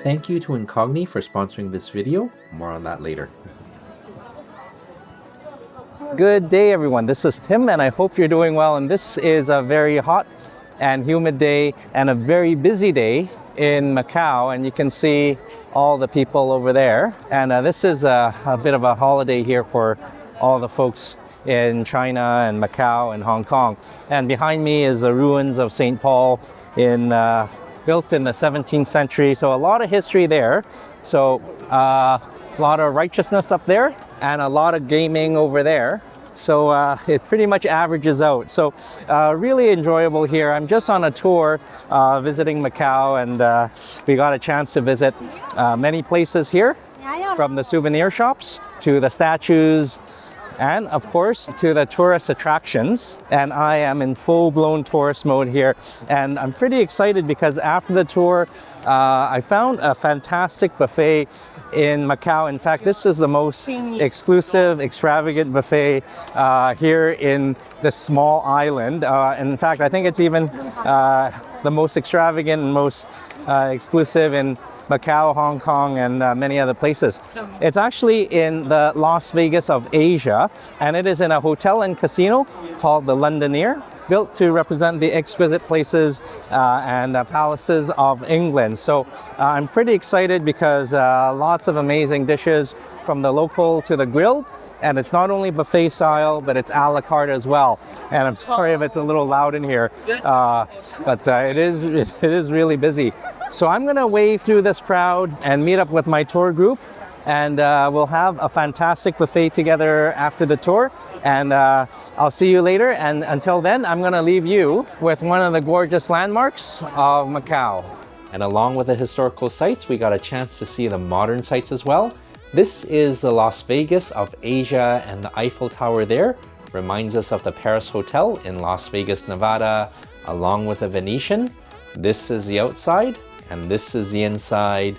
Thank you to Incogni for sponsoring this video. More on that later. Good day, everyone. This is Tim, and I hope you're doing well. And this is a very hot and humid day and a very busy day in Macau. And you can see all the people over there. And this is a bit of a holiday here for all the folks in China and Macau and Hong Kong. And behind me is the ruins of St. Paul built in the 17th century. So a lot of history there. So a lot of righteousness up there and a lot of gaming over there. So it pretty much averages out. So really enjoyable here. I'm just on a tour visiting Macau, and we got a chance to visit many places here, from the souvenir shops to the statues, and of course to the tourist attractions. And I am in full-blown tourist mode here, and I'm pretty excited because after the tour I found a fantastic buffet in Macau. In fact, this is the most exclusive, extravagant buffet here in this small island. And in fact, I think it's even the most extravagant and most exclusive in Macau, Hong Kong, and many other places. It's actually in the Las Vegas of Asia, and it is in a hotel and casino called the Londoner, built to represent the exquisite places and palaces of England. So I'm pretty excited because lots of amazing dishes from the local to the grilled. And it's not only buffet style, but it's a la carte as well. And I'm sorry if it's a little loud in here, but it is really busy. So I'm gonna wave through this crowd and meet up with my tour group, and we'll have a fantastic buffet together after the tour. And I'll see you later. And until then, I'm gonna leave you with one of the gorgeous landmarks of Macau. And along with the historical sites, we got a chance to see the modern sites as well. This is the Las Vegas of Asia, and the Eiffel Tower there reminds us of the Paris Hotel in Las Vegas, Nevada, along with the Venetian. This is the outside, and this is the inside.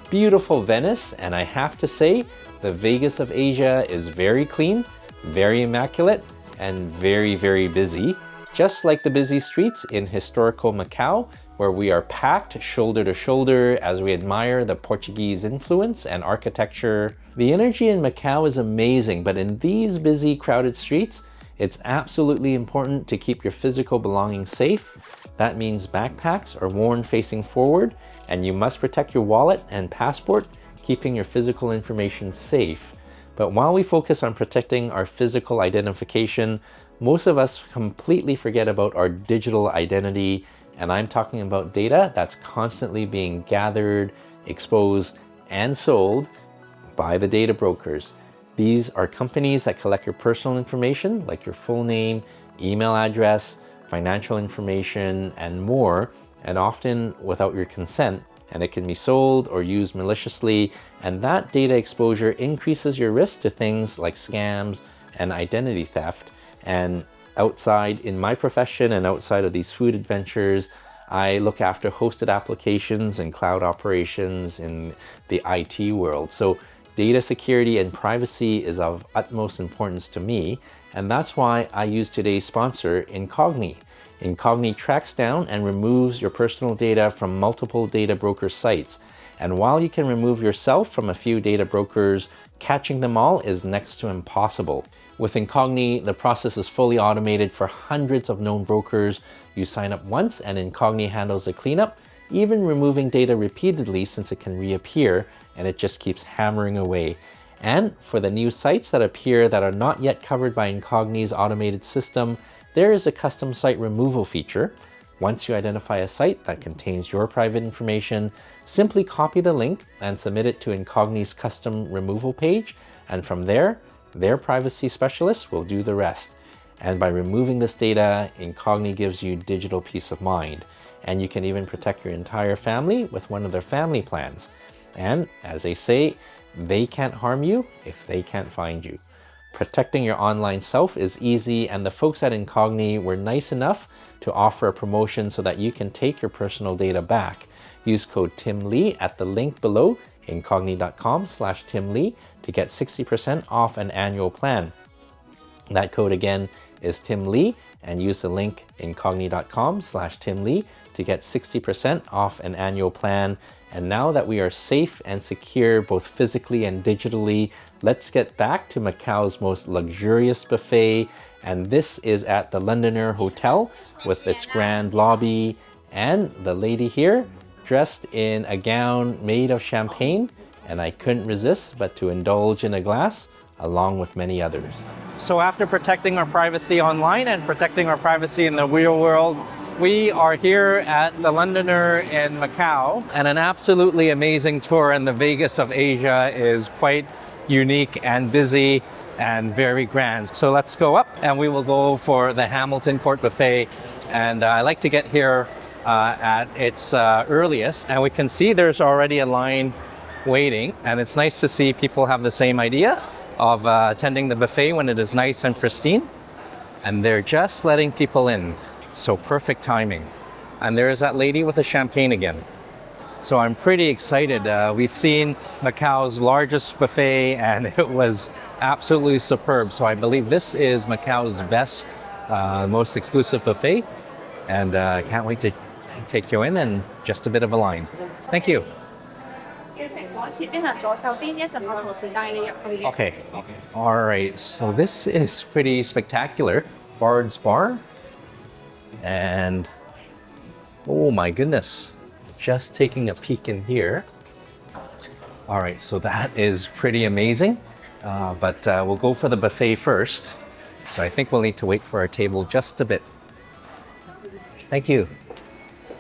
Beautiful Venice, and I have to say, the Vegas of Asia is very clean, very immaculate, and very, very busy. Just like the busy streets in historical Macau, where we are packed shoulder to shoulder as we admire the Portuguese influence and architecture. The energy in Macau is amazing, but in these busy, crowded streets, it's absolutely important to keep your physical belongings safe. That means backpacks are worn facing forward, and you must protect your wallet and passport, keeping your physical information safe. But while we focus on protecting our physical identification, most of us completely forget about our digital identity. And I'm talking about data that's constantly being gathered, exposed, and sold by the data brokers. These are companies that collect your personal information, like your full name, email address, financial information, and more, and often without your consent. And it can be sold or used maliciously, and that data exposure increases your risk to things like scams and identity theft. And outside in my profession and outside of these food adventures, I look after hosted applications and cloud operations in the IT world. So data security and privacy is of utmost importance to me, and that's why I use today's sponsor, Incogni. Incogni tracks down and removes your personal data from multiple data broker sites. And while you can remove yourself from a few data brokers, catching them all is next to impossible. With Incogni, the process is fully automated for hundreds of known brokers. You sign up once and Incogni handles the cleanup, even removing data repeatedly since it can reappear, and it just keeps hammering away. And for the new sites that appear that are not yet covered by Incogni's automated system, there is a custom site removal feature. Once you identify a site that contains your private information, simply copy the link and submit it to Incogni's custom removal page, and from there, their privacy specialists will do the rest. And by removing this data, Incogni gives you digital peace of mind. And you can even protect your entire family with one of their family plans. And as they say, they can't harm you if they can't find you. Protecting your online self is easy, and the folks at Incogni were nice enough to offer a promotion so that you can take your personal data back. Use code TIMLEE at the link below, incogni.com/TimLee, to get 60% off an annual plan. That code again is TIMLEE, and use the link incogni.com/TimLee to get 60% off an annual plan. And now that we are safe and secure both physically and digitally, let's get back to Macau's most luxurious buffet. And this is at the Londoner Hotel with its grand lobby, and the lady here dressed in a gown made of champagne, and I couldn't resist but to indulge in a glass along with many others. So after protecting our privacy online and protecting our privacy in the real world, we are here at the Londoner in Macau, and an absolutely amazing tour in the Vegas of Asia is quite unique and busy and very grand. So let's go up and we will go for the Hampton Court Buffet. And I like to get here at its earliest, and we can see there's already a line waiting, and it's nice to see people have the same idea of attending the buffet when it is nice and pristine, and they're just letting people in. So perfect timing. And there's that lady with the champagne again. So I'm pretty excited. We've seen Macau's largest buffet and it was absolutely superb. So I believe this is Macau's best, most exclusive buffet. And I can't wait to take you in, and just a bit of a line. Thank you. Okay. All right. So this is pretty spectacular. Bard's Bar. And oh my goodness. Just taking a peek in here. All right, so that is pretty amazing. But we'll go for the buffet first. So I think we'll need to wait for our table just a bit. Thank you.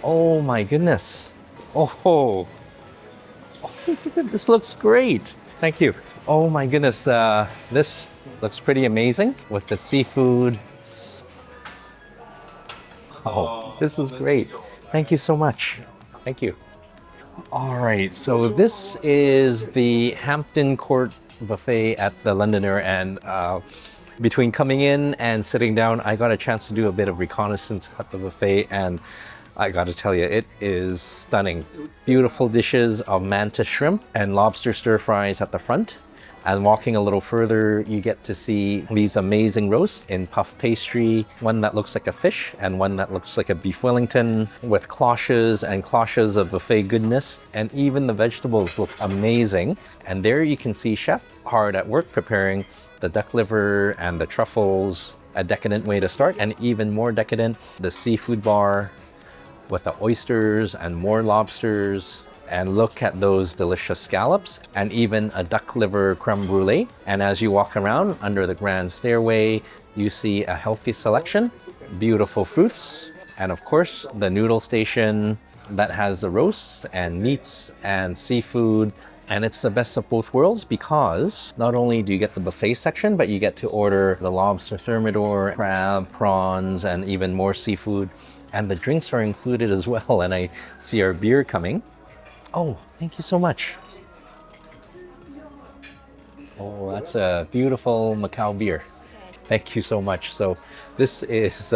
Oh my goodness. Oh, this looks great. Thank you. Oh my goodness. This looks pretty amazing with the seafood. Oh, this is great. Thank you so much. Thank you. All right, so this is the Hampton Court Buffet at the Londoner, and between coming in and sitting down, I got a chance to do a bit of reconnaissance at the buffet, and I got to tell you, it is stunning. Beautiful dishes of mantis shrimp and lobster stir fries at the front. And walking a little further, you get to see these amazing roasts in puff pastry, one that looks like a fish and one that looks like a beef Wellington, with cloches and cloches of buffet goodness. And even the vegetables look amazing. And there you can see chef hard at work preparing the duck liver and the truffles, a decadent way to start, and even more decadent, the seafood bar with the oysters and more lobsters. And look at those delicious scallops, and even a duck liver creme brulee. And as you walk around under the grand stairway, you see a healthy selection, beautiful fruits, and of course the noodle station that has the roasts and meats and seafood. And it's the best of both worlds, because not only do you get the buffet section, but you get to order the lobster thermidor, crab, prawns, and even more seafood. And the drinks are included as well. And I see our beer coming. Oh, thank you so much. Oh, that's a beautiful Macau beer. Thank you so much. So this is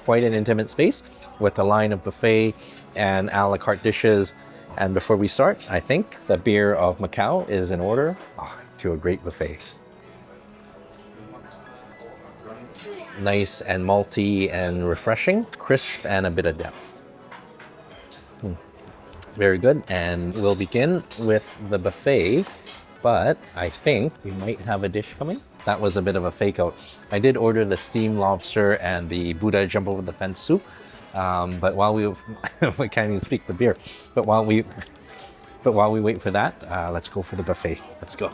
quite an intimate space with a line of buffet and a la carte dishes. And before we start, I think the beer of Macau is in order to a great buffet. Nice and malty and refreshing, crisp and a bit of depth. Very good. And we'll begin with the buffet, but I think we might have a dish coming. That was a bit of a fake out. I did order the steamed lobster and the Buddha jump over the fence soup. But while we I can't even speak the beer. But while we wait for that, let's go for the buffet. Let's go.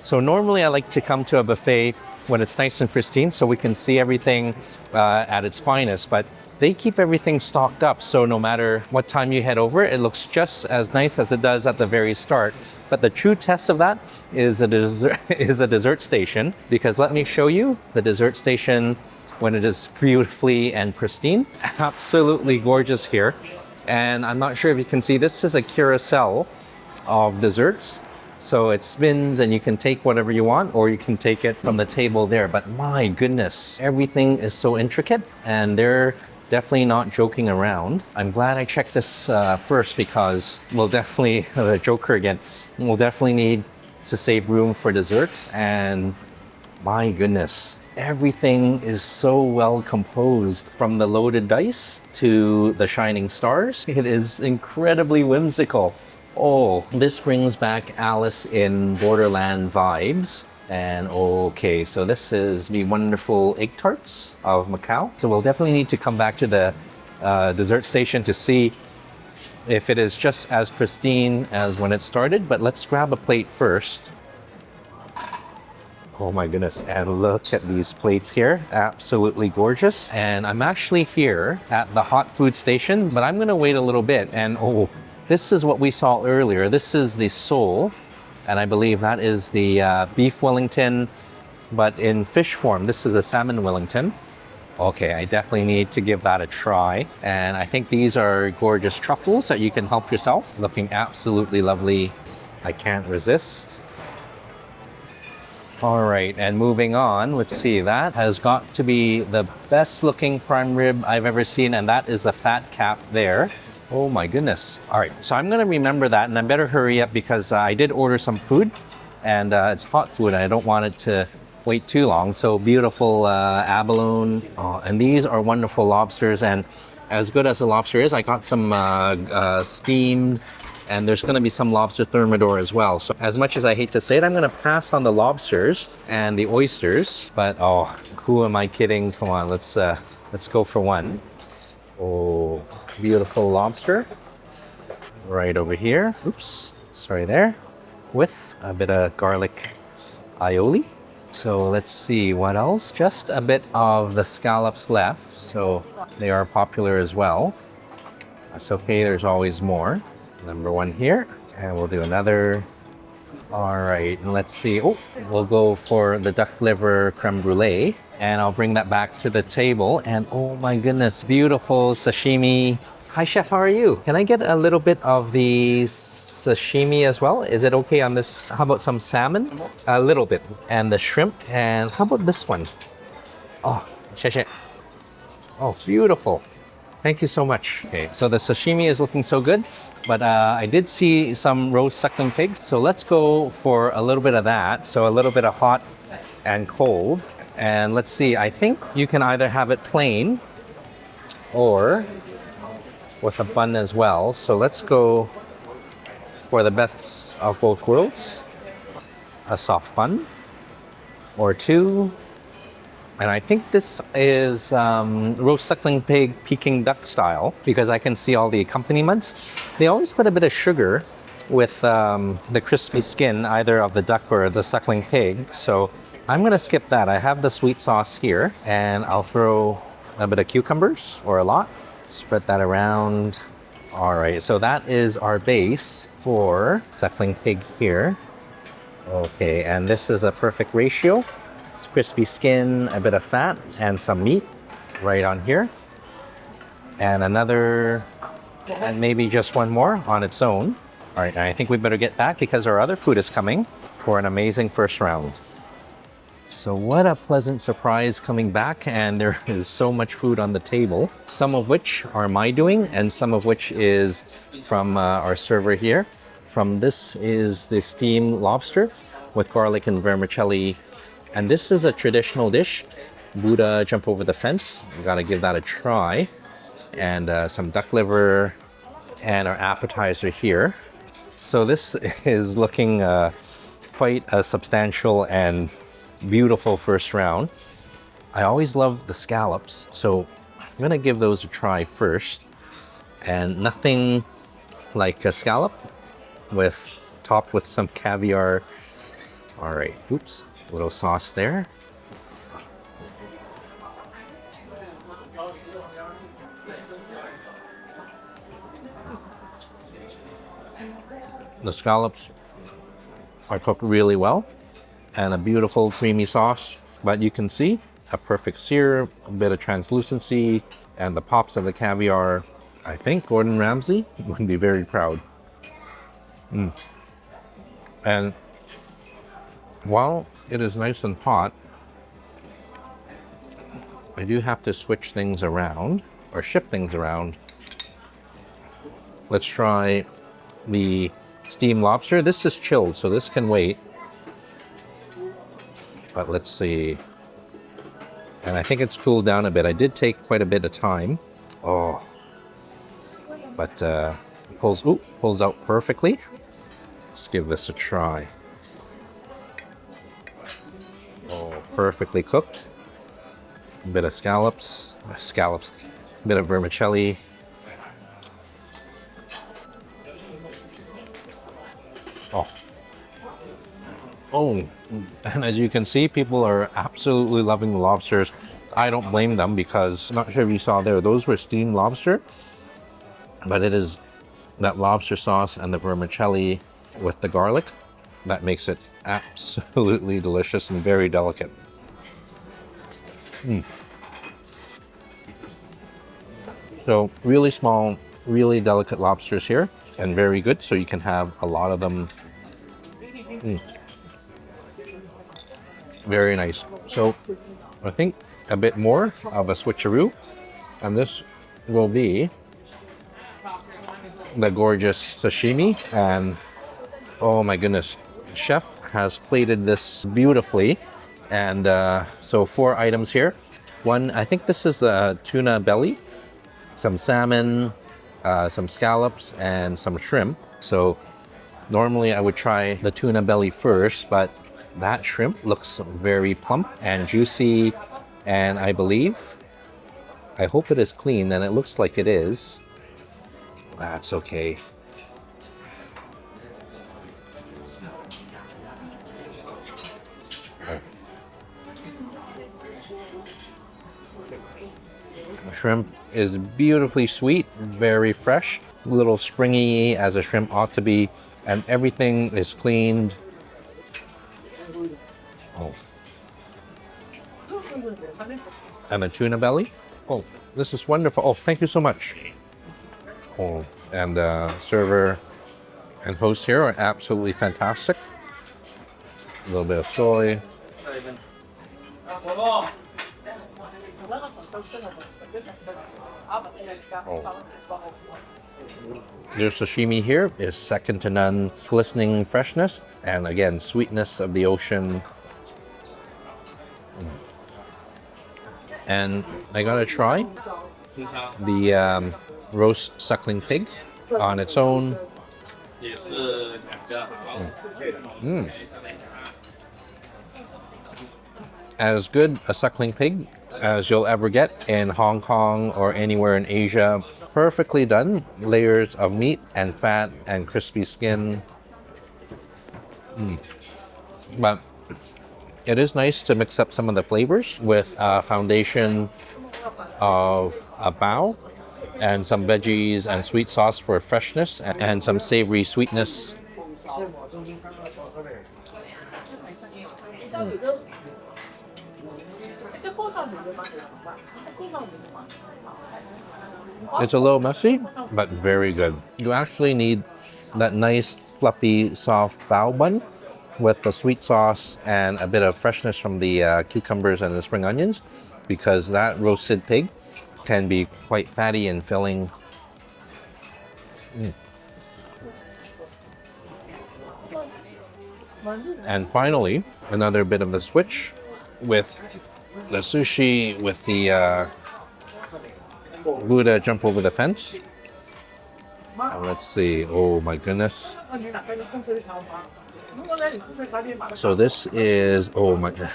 So normally I like to come to a buffet when it's nice and pristine, so we can see everything at its finest. But they keep everything stocked up, so no matter what time you head over, it looks just as nice as it does at the very start. But the true test of that is a dessert station, because let me show you the dessert station when it is beautifully and pristine. Absolutely gorgeous here. And I'm not sure if you can see, this is a carousel of desserts. So it spins and you can take whatever you want, or you can take it from the table there. But my goodness, everything is so intricate, and they're definitely not joking around. I'm glad I checked this first, because we'll definitely, joker again, we'll definitely need to save room for desserts. And my goodness, Everything is so well composed, from the loaded dice to the shining stars. It is incredibly whimsical. Oh, this brings back Alice in Borderland vibes. And okay, so this is the wonderful egg tarts of Macau. So we'll definitely need to come back to the dessert station to see if it is just as pristine as when it started. But let's grab a plate first. Oh my goodness, and look at these plates here. Absolutely gorgeous. And I'm actually here at the hot food station, but I'm gonna wait a little bit. And oh, this is what we saw earlier. This is the sole, and I believe that is the beef Wellington, but in fish form. This is a salmon Wellington. Okay, I definitely need to give that a try. And I think these are gorgeous truffles that you can help yourself. Looking absolutely lovely. I can't resist. All right, and moving on, let's see, that has got to be the best looking prime rib I've ever seen, and that is the fat cap there. Oh my goodness. All right, so I'm gonna remember that, and I better hurry up because I did order some food, and it's hot food, and I don't want it to wait too long. So beautiful abalone, and these are wonderful lobsters, and as good as the lobster is, I got some steamed, and there's going to be some lobster thermidor as well. So as much as I hate to say it, I'm going to pass on the lobsters and the oysters. But oh, who am I kidding? Come on, let's go for one. Oh, beautiful lobster right over here. Oops, sorry there. With a bit of garlic aioli. So let's see what else. Just a bit of the scallops left. So they are popular as well. That's okay, there's always more. Number one here, and we'll do another. All right, and let's see. Oh, we'll go for the duck liver creme brulee, and I'll bring that back to the table. And oh my goodness, beautiful sashimi. Hi chef, how are you? Can I get a little bit of the sashimi as well? Is it okay on this? How about some salmon? A little bit. And the shrimp. And how about this one? Oh, xie. Oh, beautiful. Thank you so much. Okay, so the sashimi is looking so good, but I did see some roast suckling pig. So let's go for a little bit of that. So a little bit of hot and cold. And let's see, I think you can either have it plain or with a bun as well. So let's go for the best of both worlds. A soft bun or two. And I think this is roast suckling pig Peking duck style, because I can see all the accompaniments. They always put a bit of sugar with the crispy skin, either of the duck or the suckling pig. So I'm gonna skip that. I have the sweet sauce here, and I'll throw a bit of cucumbers, or a lot. Spread that around. All right, so that is our base for suckling pig here. Okay, and this is a perfect ratio. Crispy skin, a bit of fat, and some meat right on here. And another, and maybe just one more on its own. All right, I think we better get back because our other food is coming for an amazing first round. So what a pleasant surprise coming back, and there is so much food on the table, some of which are my doing and some of which is from our server here. From this is the steamed lobster with garlic and vermicelli. And this is a traditional dish, Buddha jump over the fence. We gotta give that a try. And some duck liver and our appetizer here. So this is looking quite a substantial and beautiful first round. I always love the scallops, so I'm gonna give those a try first. And nothing like a scallop topped with some caviar. All right, oops. Little sauce there. The scallops are cooked really well, and a beautiful creamy sauce. But you can see a perfect sear, a bit of translucency, and the pops of the caviar. I think Gordon Ramsay would be very proud. And while it is nice and hot, I do have to switch things around, or shift things around. Let's try the steamed lobster. This is chilled, so this can wait. But let's see. And I think it's cooled down a bit. I did take quite a bit of time. Oh, but pulls out perfectly. Let's give this a try. Oh, perfectly cooked. A bit of scallops, a bit of vermicelli. Oh, and as you can see, people are absolutely loving the lobsters. I don't blame them because, I'm not sure if you saw there, those were steamed lobster, but it is that lobster sauce and the vermicelli with the garlic that makes it absolutely delicious and very delicate. So really small, really delicate lobsters here, and very good, so you can have a lot of them. Very nice. So I think a bit more of a switcheroo, and this will be the gorgeous sashimi. And oh my goodness, chef has plated this beautifully. And so 4 items here. One, I think this is the tuna belly, some salmon, some scallops, and some shrimp. So normally I would try the tuna belly first, but that shrimp looks very plump and juicy, and I hope it is clean, and it looks like it is. That's okay. Shrimp is beautifully sweet, very fresh, a little springy as a shrimp ought to be, and everything is cleaned. Oh. And a tuna belly. Oh, this is wonderful. Oh, thank you so much. Oh, and server and host here are absolutely fantastic. A little bit of soy. Oh. Their sashimi here is second to none. Glistening freshness, and again, sweetness of the ocean. And I gotta try the roast suckling pig on its own. As good a suckling pig as you'll ever get in Hong Kong or anywhere in Asia. Perfectly done, layers of meat and fat and crispy skin. But it is nice to mix up some of the flavors with a foundation of a bao and some veggies and sweet sauce for freshness and some savory sweetness. It's a little messy, but very good. You actually need that nice, fluffy, soft bao bun with the sweet sauce and a bit of freshness from the cucumbers and the spring onions, because that roasted pig can be quite fatty and filling. And finally, another bit of the switch with the sushi with the Buddha jump over the fence. And let's see, oh my goodness. So this is,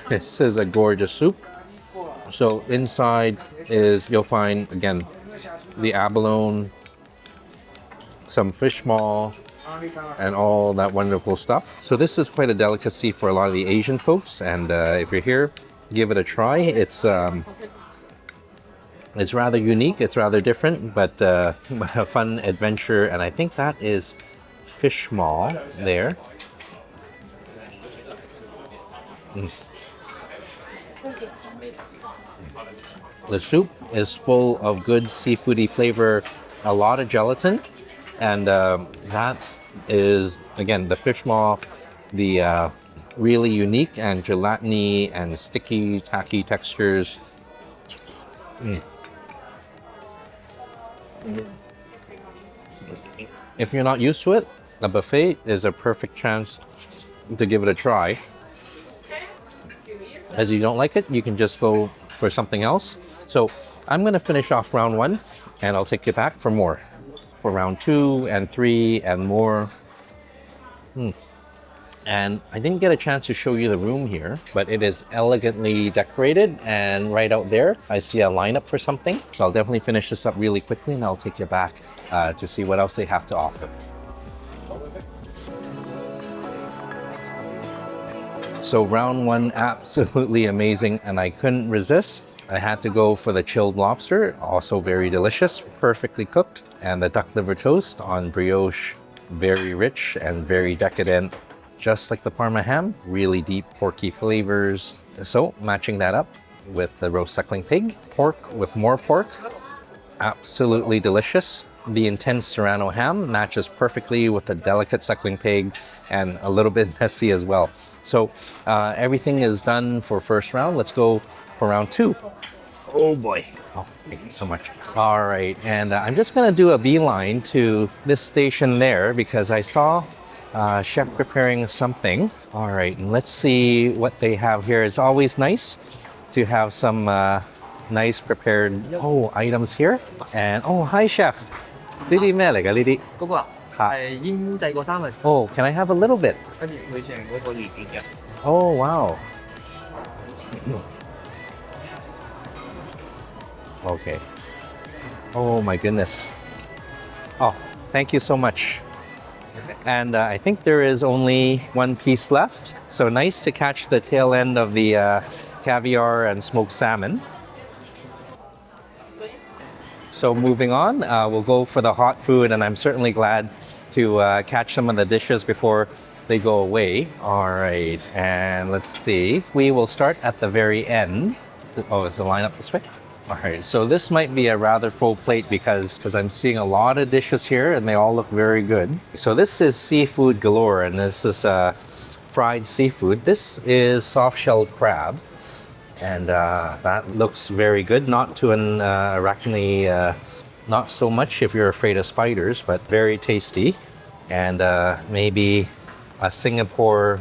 this is a gorgeous soup. So inside is, you'll find, again, the abalone, some fish maw, and all that wonderful stuff. So this is quite a delicacy for a lot of the Asian folks, and if you're here, give it a try. It's rather unique, it's rather different, but a fun adventure, and I think that is fish maw there. The soup is full of good seafoody flavor, a lot of gelatin, and that is, again, the fish maw, the really unique and gelatiny and sticky, tacky textures. If you're not used to it, a buffet is a perfect chance to give it a try. As you don't like it, you can just go for something else. So I'm gonna finish off round 1 and I'll take you back for more. For round 2 and 3 and more. And I didn't get a chance to show you the room here, but it is elegantly decorated, and right out there I see a lineup for something. So I'll definitely finish this up really quickly and I'll take you back to see what else they have to offer. So round 1, absolutely amazing, and I couldn't resist. I had to go for the chilled lobster, also very delicious, perfectly cooked, and the duck liver toast on brioche, very rich and very decadent, just like the Parma ham, really deep porky flavors. So matching that up with the roast suckling pig, pork with more pork, absolutely delicious. The intense Serrano ham matches perfectly with the delicate suckling pig and a little bit messy as well. So everything is done for first round. Let's go for round 2. Oh boy. Oh, thank you so much. All right, and I'm just gonna do a beeline to this station there because I saw chef preparing something. All right, and let's see what they have here. It's always nice to have some nice prepared items here. And hi chef. Lidi Meliga, Lidi. 嗰個啊，係醃製過三文， Oh, can I have a little bit? 跟住佢成嗰個魚片嘅。 Oh, wow. Okay. Oh my goodness. Oh, thank you so much. And I think there is only one piece left. So nice to catch the tail end of the caviar and smoked salmon. So moving on, we'll go for the hot food, and I'm certainly glad to catch some of the dishes before they go away. All right, and let's see. We will start at the very end. Oh, is the line up this way? All right, so this might be a rather full plate because I'm seeing a lot of dishes here and they all look very good. So this is seafood galore, and this is fried seafood. This is soft-shelled crab. And that looks very good. Not to an arachne, not so much if you're afraid of spiders, but very tasty. And maybe a Singapore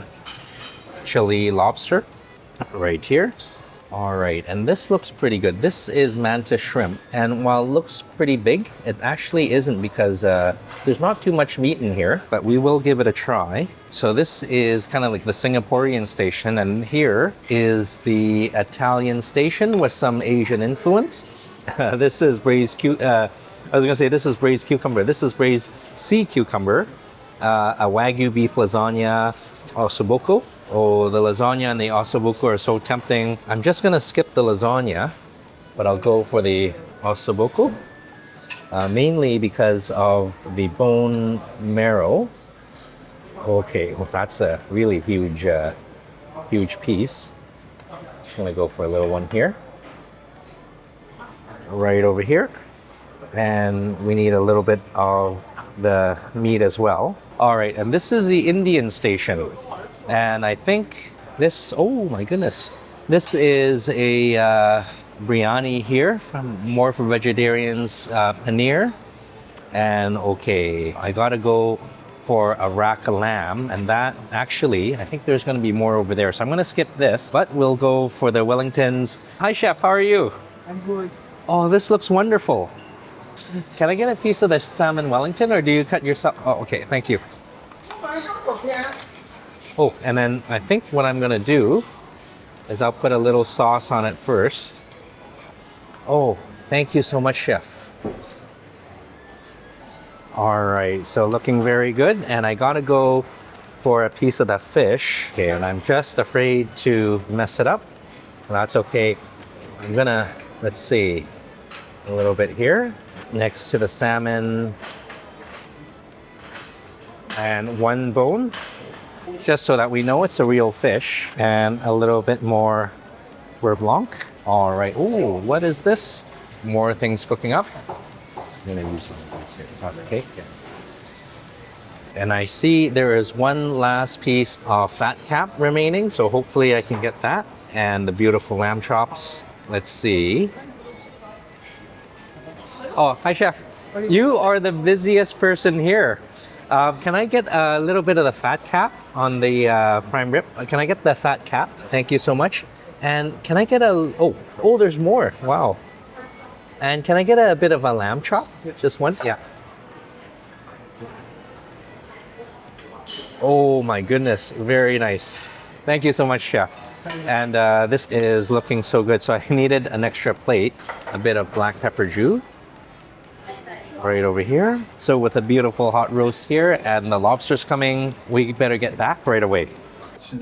chili lobster right here. All right, and this looks pretty good. This is mantis shrimp, and while it looks pretty big, it actually isn't because there's not too much meat in here, but we will give it a try. So this is kind of like the Singaporean station, and here is the Italian station with some Asian influence. This is braised this is braised cucumber. This is braised sea cucumber, a Wagyu beef lasagna, ossobuco. Oh, the lasagna and the ossobuco are so tempting. I'm just gonna skip the lasagna, but I'll go for the ossobuco, mainly because of the bone marrow. Okay, well that's a really huge, huge piece. Just gonna go for a little one here, right over here, and we need a little bit of the meat as well. All right, and this is the Indian station. And I think this, oh my goodness, this is a biryani here, more for vegetarians, paneer. And okay, I gotta go for a rack lamb, and that actually, I think there's gonna be more over there. So I'm gonna skip this, but we'll go for the Wellingtons. Hi chef, how are you? I'm good. Oh, this looks wonderful. Can I get a piece of the salmon Wellington, or do you cut yourself? Oh, okay, thank you. Oh, and then I think what I'm gonna do is I'll put a little sauce on it first. Oh, thank you so much, chef. All right, so looking very good. And I gotta go for a piece of the fish. Okay, and I'm just afraid to mess it up. That's okay. I'm gonna, let's see, a little bit here next to the salmon and one bone, just so that we know it's a real fish, and a little bit more beurre blanc. All right. Oh, what is this? More things cooking up. I'm gonna use one of these here. It's not the cake. And I see there is one last piece of fat cap remaining, so hopefully I can get that. And the beautiful lamb chops. Let's see. Oh, hi chef. You are the busiest person here. Can I get a little bit of the fat cap on the prime rib? Can I get the fat cap? Thank you so much. And can I get a, oh, there's more. Wow. And can I get a bit of a lamb chop? Just one? Yeah. Oh my goodness, very nice. Thank you so much, chef. And this is looking so good. So I needed an extra plate, a bit of black pepper jus right over here. So with a beautiful hot roast here and the lobsters coming, we better get back right away.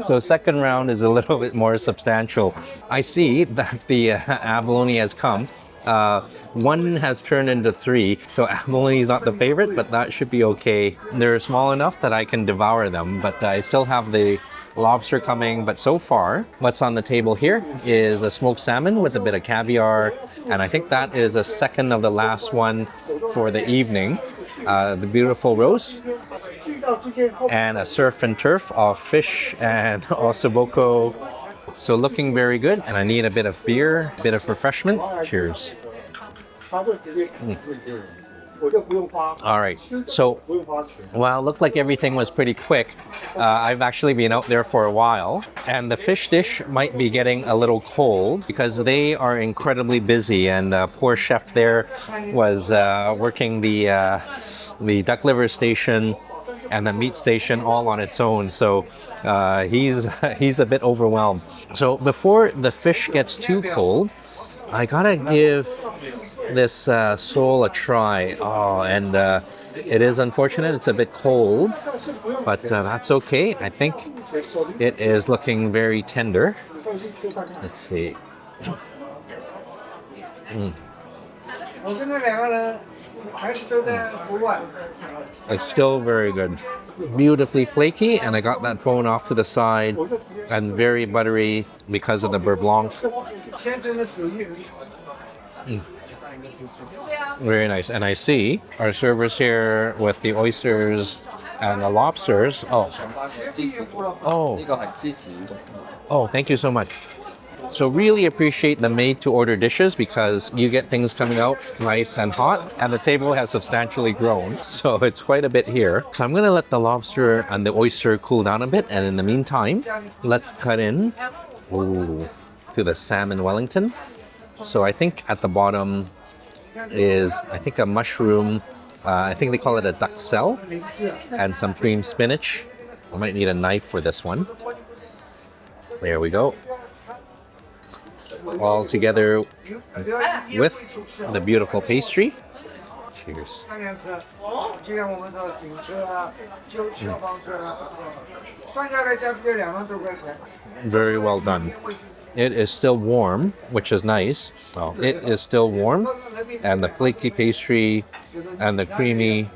So second round is a little bit more substantial. I see that the abalone has come. One has turned into three, so abalone is not the favorite, but that should be okay. They're small enough that I can devour them, but I still have the lobster coming. But so far, what's on the table here is a smoked salmon with a bit of caviar, and I think that is a second of the last one for the evening. The beautiful roast, and a surf and turf of fish and ossobuco. So looking very good, and I need a bit of beer, a bit of refreshment. Cheers. All right, so while it looked like everything was pretty quick, I've actually been out there for a while, and the fish dish might be getting a little cold because they are incredibly busy, and poor chef there was working the duck liver station and the meat station all on its own, so he's a bit overwhelmed. So before the fish gets too cold, I gotta give this sole a try. Oh, and it is unfortunate it's a bit cold, but that's okay. I think it is looking very tender. Let's see. It's still very good. Beautifully flaky, and I got that bone off to the side, and very buttery because of the beurre blanc. Very nice. And I see our servers here with the oysters and the lobsters. Oh, thank you so much. So really appreciate the made-to-order dishes because you get things coming out nice and hot, and the table has substantially grown, so it's quite a bit here. So I'm going to let the lobster and the oyster cool down a bit, and in the meantime, let's cut in to the salmon Wellington. So I think at the bottom is, I think, a mushroom, I think they call it a duxelle, and some cream spinach. I might need a knife for this one. There we go. All together with the beautiful pastry. Cheers. Very well done. It is still warm, which is nice. Well, it is still warm, and the flaky pastry and the creamy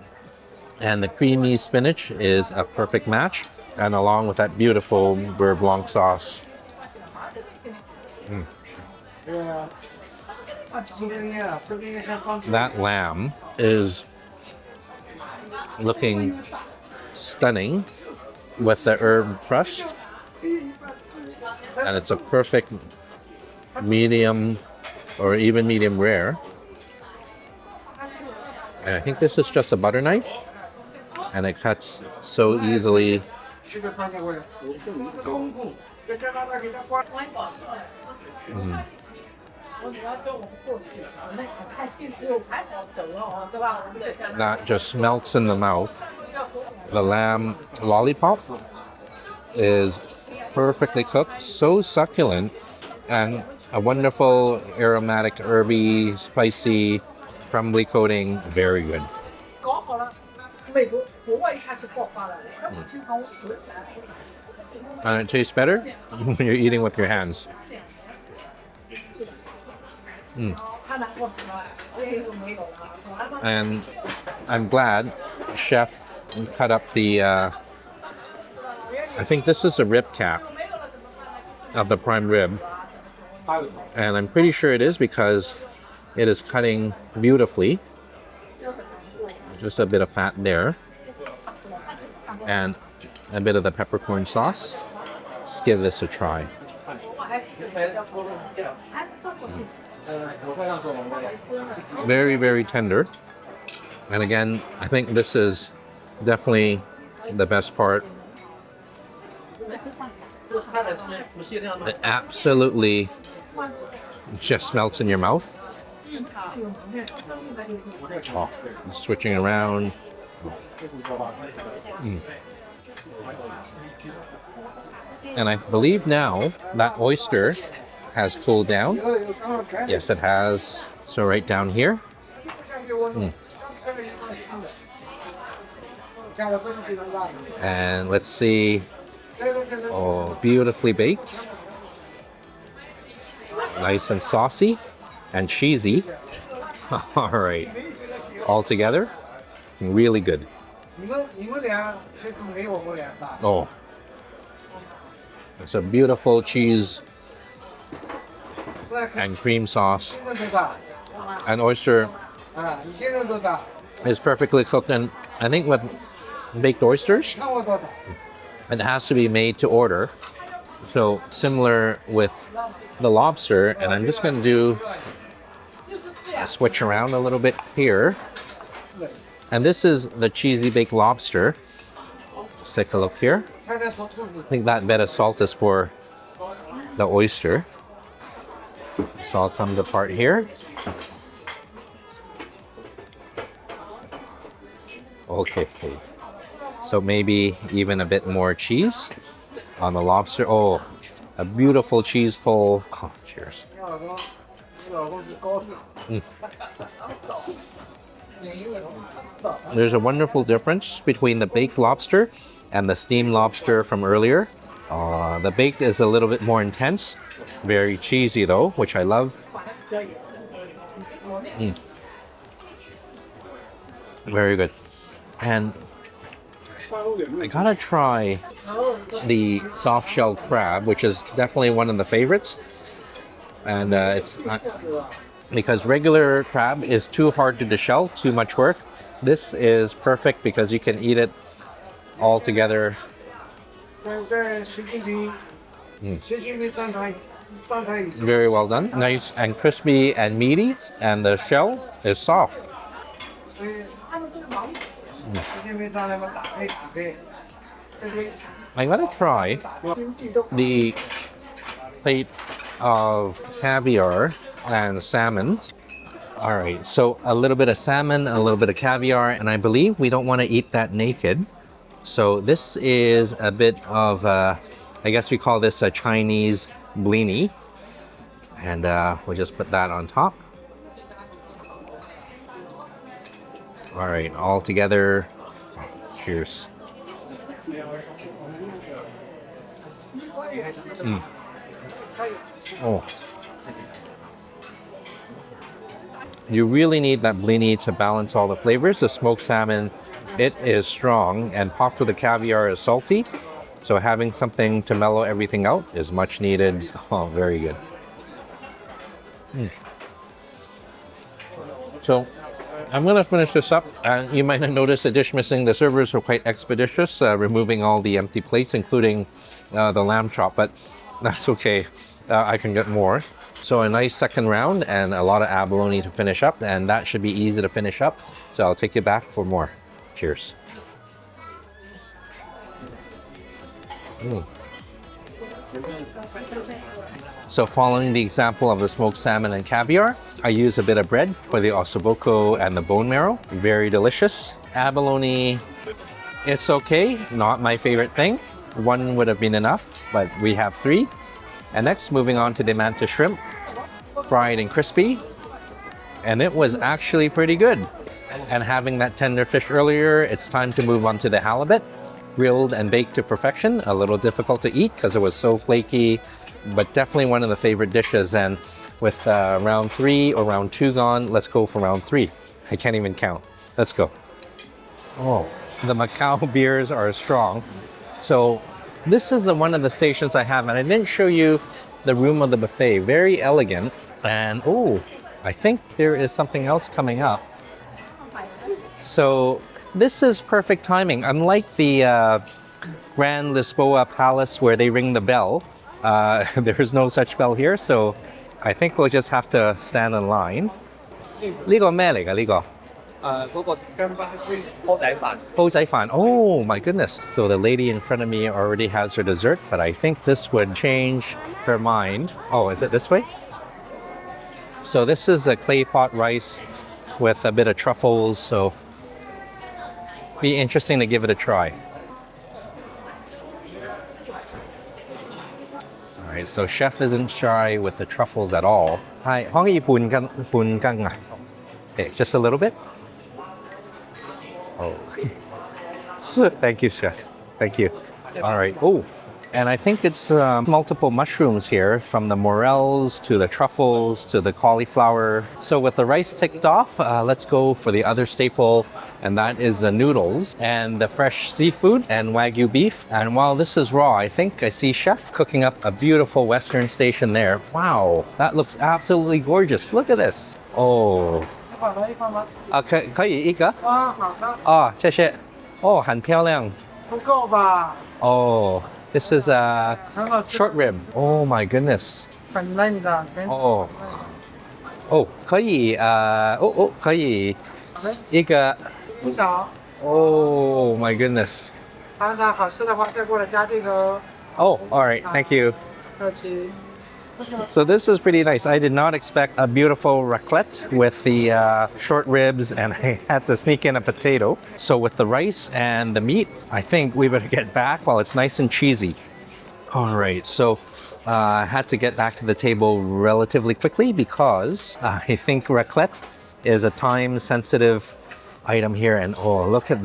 spinach is a perfect match, and along with that beautiful beurre blanc sauce. That lamb is looking stunning with the herb crust, and it's a perfect medium or even medium rare. And I think this is just a butter knife, and it cuts so easily. That just melts in the mouth. The lamb lollipop is perfectly cooked, so succulent, and a wonderful aromatic, herby, spicy, crumbly coating. Very good. And it tastes better when you're eating with your hands. And I'm glad chef cut up the I think this is a rib cap of the prime rib, and I'm pretty sure it is because it is cutting beautifully. Just a bit of fat there, and a bit of the peppercorn sauce. Let's give this a try. Very, very tender. And again, I think this is definitely the best part. It absolutely just melts in your mouth. Oh, switching around. And I believe now that oyster has cooled down. Yes, it has. So right down here. And let's see. Oh, beautifully baked. Nice and saucy and cheesy. All right. All together, really good. Oh, it's a beautiful cheese and cream sauce. And oyster is perfectly cooked. And I think with baked oysters, it has to be made to order. So similar with the lobster, and I'm just going to do a switch around a little bit here. And this is the cheesy baked lobster. Let's take a look here. I think that bit of salt is for the oyster. This all comes apart here. Okay. So maybe even a bit more cheese on the lobster. Oh, a beautiful cheese pull. Oh, cheers. There's a wonderful difference between the baked lobster and the steamed lobster from earlier. The baked is a little bit more intense. Very cheesy though, which I love. Very good. And I gotta try the soft-shelled crab, which is definitely one of the favorites. And it's not, because regular crab is too hard to deshell, too much work. This is perfect because you can eat it all together. Very well done. Nice and crispy and meaty, and the shell is soft. I gotta try the plate of caviar and salmon. All right, so a little bit of salmon, a little bit of caviar, and I believe we don't want to eat that naked. So this is a bit of, I guess we call this a Chinese blini. And we'll just put that on top. All right, all together. Cheers. Oh. You really need that blini to balance all the flavors. The smoked salmon, it is strong, and popped with the caviar is salty. So having something to mellow everything out is much needed. Oh, very good. So I'm gonna finish this up. You might have noticed a dish missing. The servers were quite expeditious, removing all the empty plates, including the lamb chop, but that's okay. I can get more. So a nice second round and a lot of abalone to finish up, and that should be easy to finish up. So I'll take you back for more. Cheers. So following the example of the smoked salmon and caviar, I use a bit of bread for the ossobuco and the bone marrow. Very delicious. Abalone, it's okay, not my favorite thing. One would have been enough, but we have three. And next, moving on to the mantis shrimp, fried and crispy. And it was actually pretty good. And having that tender fish earlier, it's time to move on to the halibut. Grilled and baked to perfection. A little difficult to eat because it was so flaky, but definitely one of the favorite dishes. And with round 3 or round 2 gone, let's go for round 3. I can't even count. Let's go. Oh, the Macau beers are strong. So this is one of the stations I have, and I didn't show you the room of the buffet. Very elegant. And oh, I think there is something else coming up. So this is perfect timing. Unlike the Grand Lisboa Palace where they ring the bell, there's no such bell here, so I think we'll just have to stand in line. Ligo me, ligo. 嗰個煲仔飯。煲仔飯. Oh my goodness. So the lady in front of me already has her dessert, but I think this would change her mind. Oh, is it this way? So this is a clay pot rice with a bit of truffles, so be interesting to give it a try. All right, so chef isn't shy with the truffles at all. Hi, 可以半羹啊? Okay, just a little bit. Oh, thank you, chef. Thank you. All right. Oh, and I think it's multiple mushrooms here, from the morels to the truffles to the cauliflower. So with the rice ticked off, let's go for the other staple, and that is the noodles and the fresh seafood and Wagyu beef. And while this is raw, I think I see chef cooking up a beautiful Western station there. Wow, that looks absolutely gorgeous. Look at this. Oh. 可以一个？好的，谢谢。很漂亮。不够吧？This is a 很好吃， short rib. Oh my goodness. 很嫩的，跟可以可以一个。不少。Oh my goodness. 尝尝好吃的话，再过来加这个哦。All right. Thank you. 客气。 So this is pretty nice. I did not expect a beautiful raclette with the short ribs, and I had to sneak in a potato. So with the rice and the meat, I think we better get back while it's nice and cheesy. All right, so I had to get back to the table relatively quickly because I think raclette is a time-sensitive item here. And look at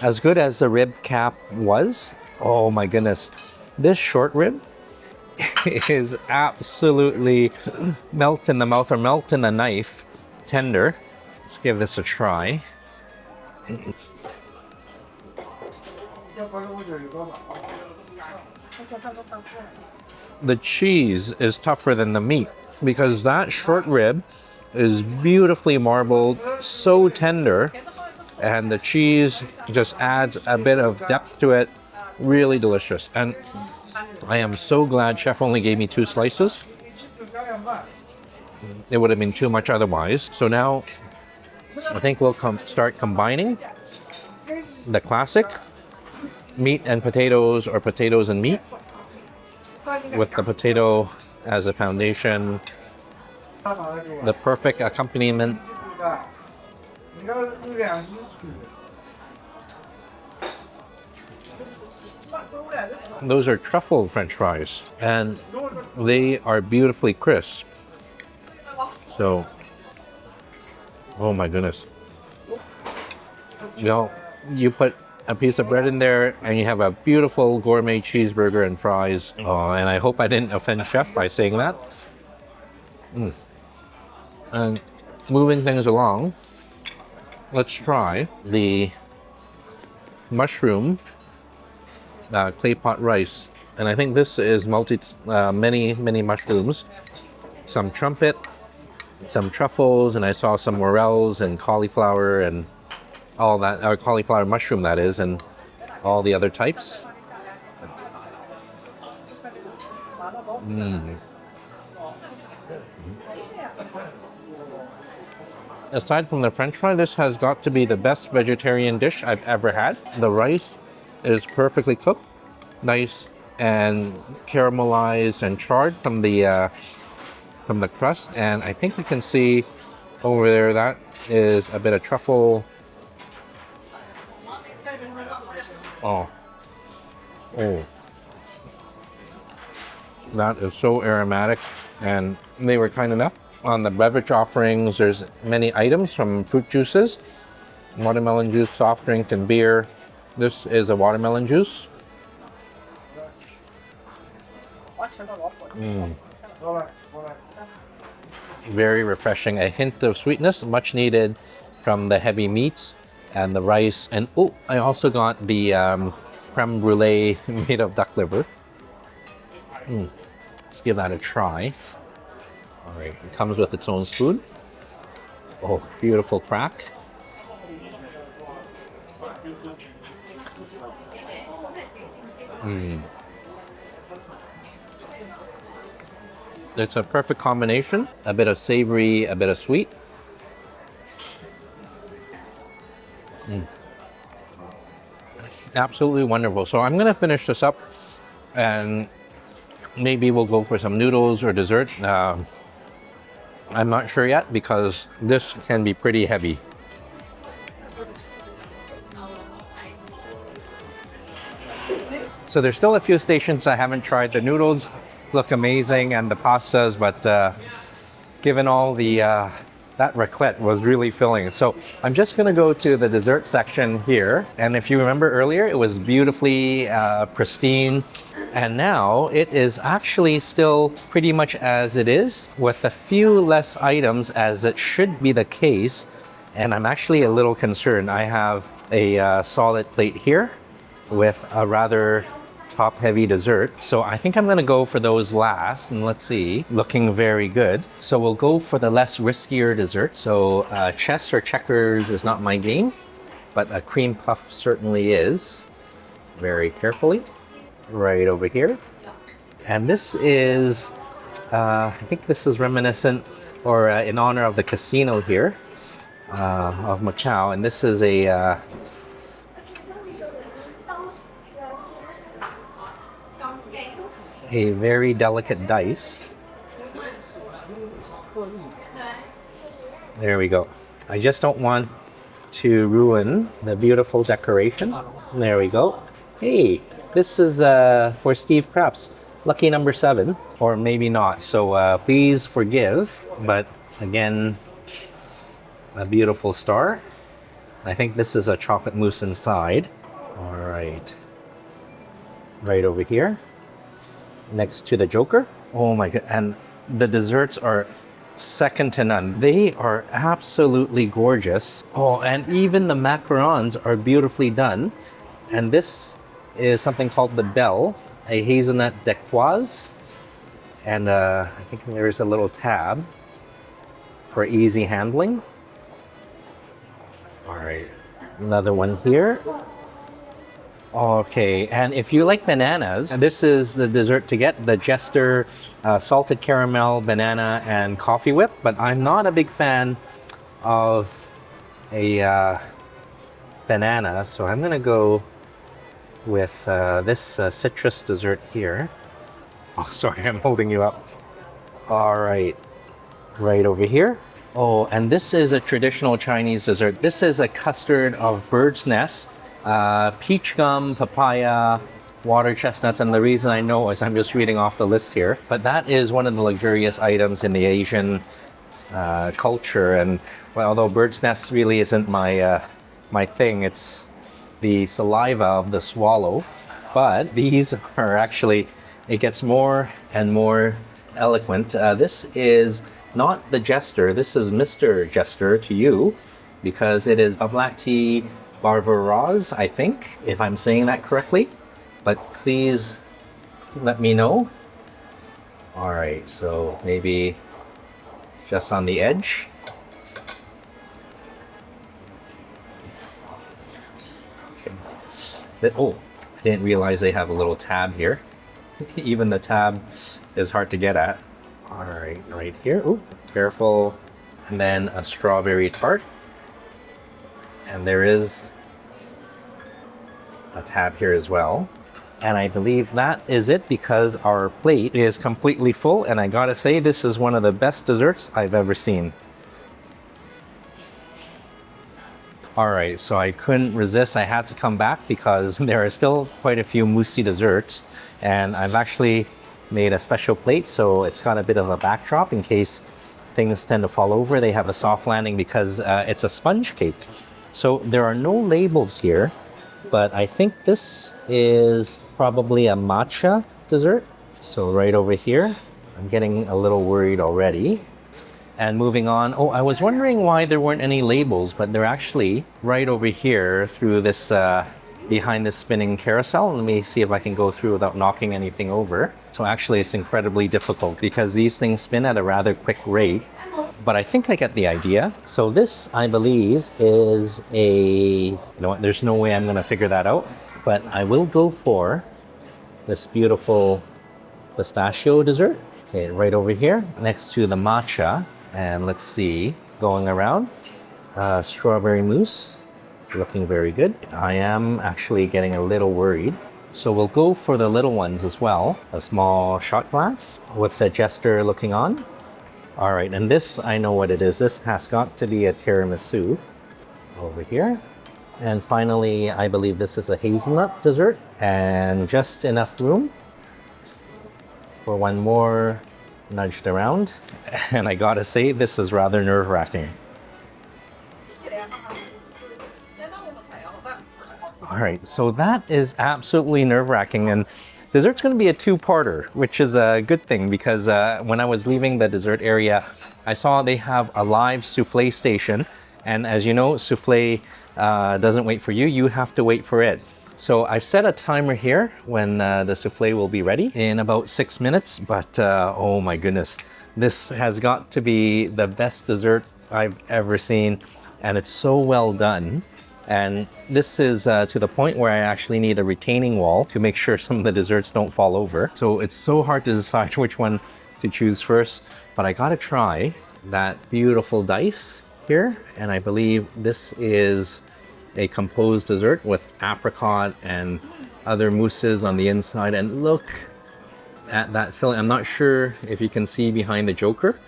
as good as the rib cap was, oh my goodness, this short rib is absolutely melt in the mouth or melt in the knife, tender. Let's give this a try. The cheese is tougher than the meat because that short rib is beautifully marbled, so tender, and the cheese just adds a bit of depth to it. Really delicious. And I am so glad chef only gave me 2 slices. It would have been too much otherwise. So now I think we'll start combining the classic meat and potatoes, or potatoes and meat, with the potato as a foundation, the perfect accompaniment. Those are truffle French fries, and they are beautifully crisp. So, oh my goodness. You put a piece of bread in there and you have a beautiful gourmet cheeseburger and fries. And I hope I didn't offend chef by saying that. And moving things along, let's try the mushroom clay pot rice, and I think this is many mushrooms, some trumpet, some truffles, and I saw some morels and cauliflower and all that, or cauliflower mushroom that is, and all the other types. Aside from the French fry, this has got to be the best vegetarian dish I've ever had. The rice is perfectly cooked, nice and caramelized and charred from the crust. And I think you can see over there that is a bit of truffle. That is so aromatic, and they were kind enough. On the beverage offerings, there's many items, from fruit juices, watermelon juice, soft drink, and beer. This is a watermelon juice. Very refreshing. A hint of sweetness, much needed from the heavy meats and the rice. And I also got the creme brulee made of duck liver. Let's give that a try. All right, it comes with its own spoon. Beautiful crack. It's a perfect combination. A bit of savory, a bit of sweet. Absolutely wonderful. So I'm gonna finish this up and maybe we'll go for some noodles or dessert. I'm not sure yet because this can be pretty heavy. So there's still a few stations I haven't tried. The noodles look amazing and the pastas, but given all the that raclette was really filling. So I'm just gonna go to the dessert section here. And if you remember earlier, it was beautifully pristine. And now it is actually still pretty much as it is, with a few less items, as it should be the case. And I'm actually a little concerned. I have a solid plate here with a rather top-heavy dessert. So I think I'm gonna go for those last, and let's see, looking very good. So we'll go for the less riskier dessert. So chess or checkers is not my game, but a cream puff certainly is. Very carefully, right over here. And this is, I think this is reminiscent or in honor of the casino here of Macau. And this is a very delicate dice. There we go. I just don't want to ruin the beautiful decoration. There we go. Hey, this is for Steve Krabs, lucky number 7, or maybe not. So please forgive, but again, a beautiful star. I think this is a chocolate mousse inside. All right, right over here, next to the Joker. Oh my god, and the desserts are second to none. They are absolutely gorgeous. Oh, and even the macarons are beautifully done. And this is something called the Belle, a hazelnut decoise. And I think there's a little tab for easy handling. All right, another one here. Okay, and if you like bananas, this is the dessert to get, the Jester salted caramel, banana, and coffee whip. But I'm not a big fan of a banana, so I'm gonna go with this citrus dessert here. Oh, sorry, I'm holding you up. All right, right over here. Oh, and this is a traditional Chinese dessert. This is a custard of bird's nest, peach gum, papaya, water chestnuts, and the reason I know is I'm just reading off the list here, but that is one of the luxurious items in the Asian culture. And well, although bird's nest really isn't my my thing, it's the saliva of the swallow, but these are actually, it gets more and more eloquent. This is not the Jester, this is Mr. Jester to you, because it is a black tea Barbarosse, I think, if I'm saying that correctly, but please let me know. All right, so maybe just on the edge. Okay. Oh, I didn't realize they have a little tab here. Even the tab is hard to get at. All right, right here. Oh, careful. And then a strawberry tart. And there is a tab here as well. And I believe that is it, because our plate is completely full. And I gotta say, this is one of the best desserts I've ever seen. All right, so I couldn't resist. I had to come back because there are still quite a few moussey desserts. And I've actually made a special plate, so it's got a bit of a backdrop in case things tend to fall over. They have a soft landing because it's a sponge cake. So there are no labels here, but I think this is probably a matcha dessert. So right over here, I'm getting a little worried already. And moving on, oh, I was wondering why there weren't any labels, but they're actually right over here through this, behind this spinning carousel. Let me see if I can go through without knocking anything over. So actually it's incredibly difficult because these things spin at a rather quick rate, but I think I get the idea. So this, I believe, is you know what, there's no way I'm gonna figure that out, but I will go for this beautiful pistachio dessert. Okay, right over here, next to the matcha. And let's see, going around, strawberry mousse. Looking very good. I am actually getting a little worried. So we'll go for the little ones as well. A small shot glass with the jester looking on. All right, and this, I know what it is. This has got to be a tiramisu over here. And finally, I believe this is a hazelnut dessert, and just enough room for one more nudged around. And I gotta say, this is rather nerve-wracking. All right, so that is absolutely nerve-wracking, and dessert's gonna be a two-parter, which is a good thing because when I was leaving the dessert area, I saw they have a live souffle station, and as you know, souffle doesn't wait for you, you have to wait for it. So I've set a timer here when the souffle will be ready in about 6 minutes, but oh my goodness, this has got to be the best dessert I've ever seen, and it's so well done. And this is to the point where I actually need a retaining wall to make sure some of the desserts don't fall over. So it's so hard to decide which one to choose first, but I gotta try that beautiful dice here. And I believe this is a composed dessert with apricot and other mousses on the inside. And look at that filling. I'm not sure if you can see behind the joker,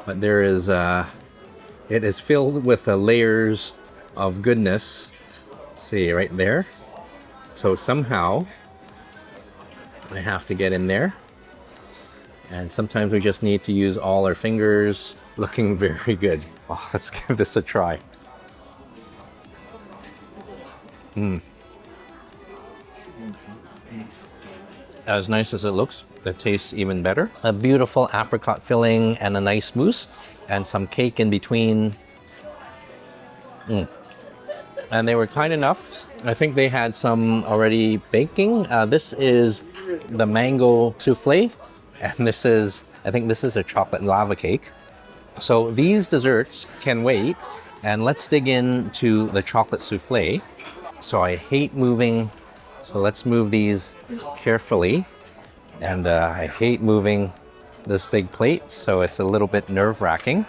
but there is, it is filled with the layers of goodness. Let's see right there. So somehow I have to get in there, and sometimes we just need to use all our fingers. Looking very good. Oh, let's give this a try. As nice as it looks, it tastes even better. A beautiful apricot filling and a nice mousse and some cake in between. And they were kind enough. I think they had some already baking. This is the mango souffle, and this is, I think this is a chocolate lava cake. So these desserts can wait, and let's dig into the chocolate souffle. So I hate moving, so let's move these carefully. And I hate moving this big plate, so it's a little bit nerve-wracking.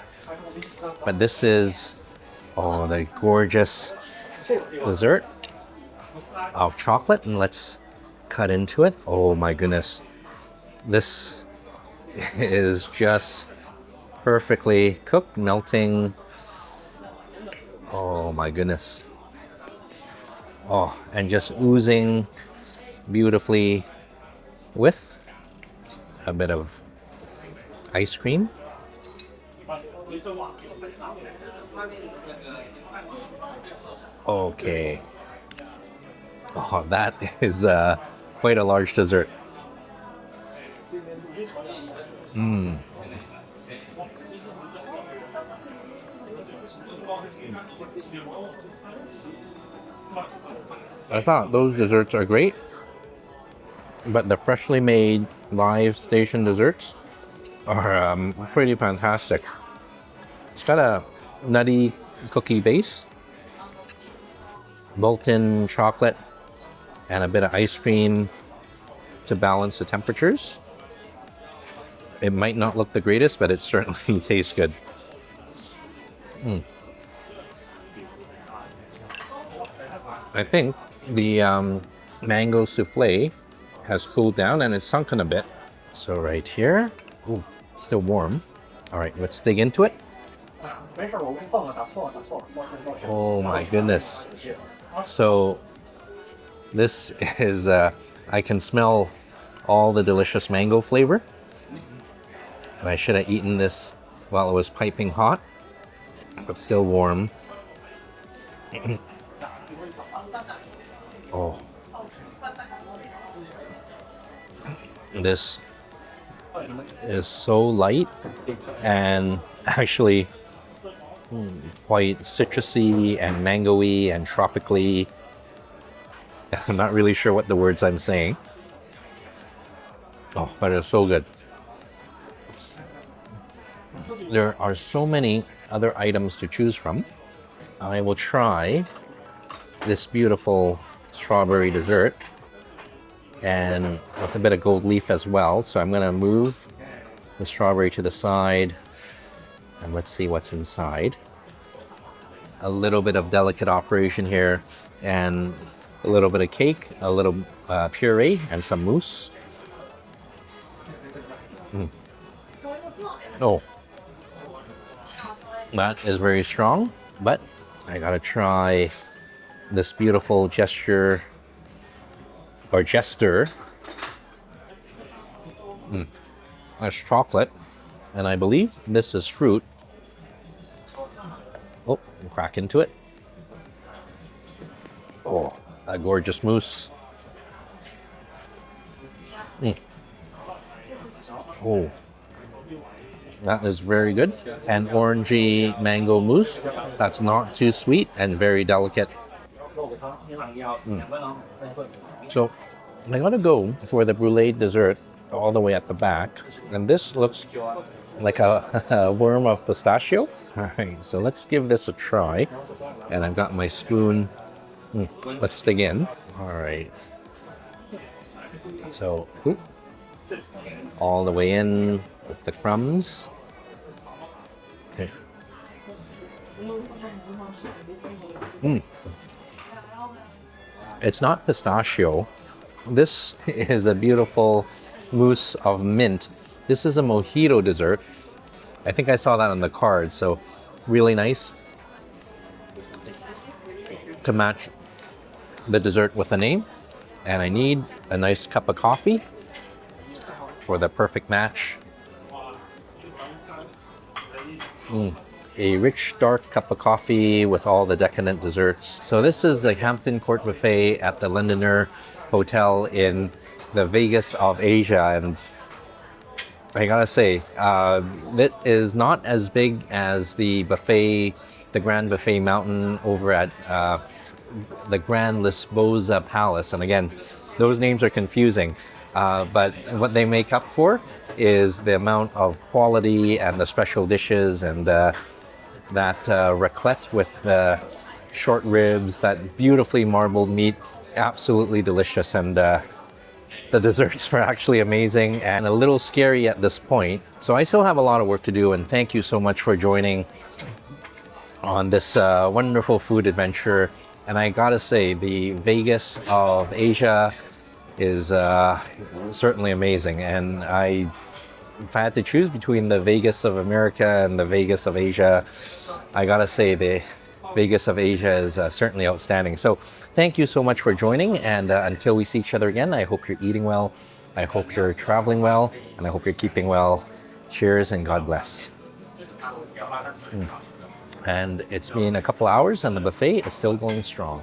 But this is, oh, the gorgeous dessert of chocolate, and let's cut into it. Oh my goodness, this is just perfectly cooked, melting. Oh my goodness. Oh, and just oozing beautifully with a bit of ice cream. Okay. Oh, that is quite a large dessert. I thought those desserts are great, but the freshly made live station desserts are pretty fantastic. It's got a nutty cookie base, molten chocolate, and a bit of ice cream to balance the temperatures. It might not look the greatest, but it certainly tastes good. I think the mango souffle has cooled down and it's sunken a bit. So right here, ooh, it's still warm. All right, let's dig into it. Oh my goodness. So this is, I can smell all the delicious mango flavor. And I should have eaten this while it was piping hot, but still warm. Oh. This is so light and actually quite citrusy and mango-y and tropically. I'm not really sure what the words I'm saying. Oh, but it's so good. There are so many other items to choose from. I will try this beautiful strawberry dessert and with a bit of gold leaf as well. So I'm gonna move the strawberry to the side and let's see what's inside. a little bit of delicate operation here, and a little bit of cake, a little puree, and some mousse. Oh, that is very strong, but I gotta try this beautiful jester. That's chocolate, and I believe this is fruit. Oh, we'll crack into it. Oh, that gorgeous mousse. Oh, that is very good. And orangey mango mousse. That's not too sweet and very delicate. So I gotta go for the brulee dessert all the way at the back. And this looks like a worm of pistachio. All right, so let's give this a try. And I've got my spoon. Let's dig in. All right. So, all the way in with the crumbs. Okay. It's not pistachio. This is a beautiful mousse of mint. This is a mojito dessert. I think I saw that on the card, so really nice to match the dessert with the name. And I need a nice cup of coffee for the perfect match. A rich, dark cup of coffee with all the decadent desserts. So this is the Hampton Court Buffet at the Londoner Hotel in the Vegas of Asia. And I gotta say, it is not as big as the buffet, the Grand Buffet Mountain over at the Grand Lisboa Palace. And again, those names are confusing, but what they make up for is the amount of quality and the special dishes and that raclette with the short ribs, that beautifully marbled meat, absolutely delicious. And the desserts were actually amazing and a little scary at this point. So I still have a lot of work to do, and thank you so much for joining on this wonderful food adventure. And I gotta say, the Vegas of Asia is certainly amazing. And if I had to choose between the Vegas of America and the Vegas of Asia, I gotta say the Vegas of Asia is certainly outstanding. So thank you so much for joining, and until we see each other again, I hope you're eating well, I hope you're traveling well, and I hope you're keeping well. Cheers and God bless. And it's been a couple hours and the buffet is still going strong.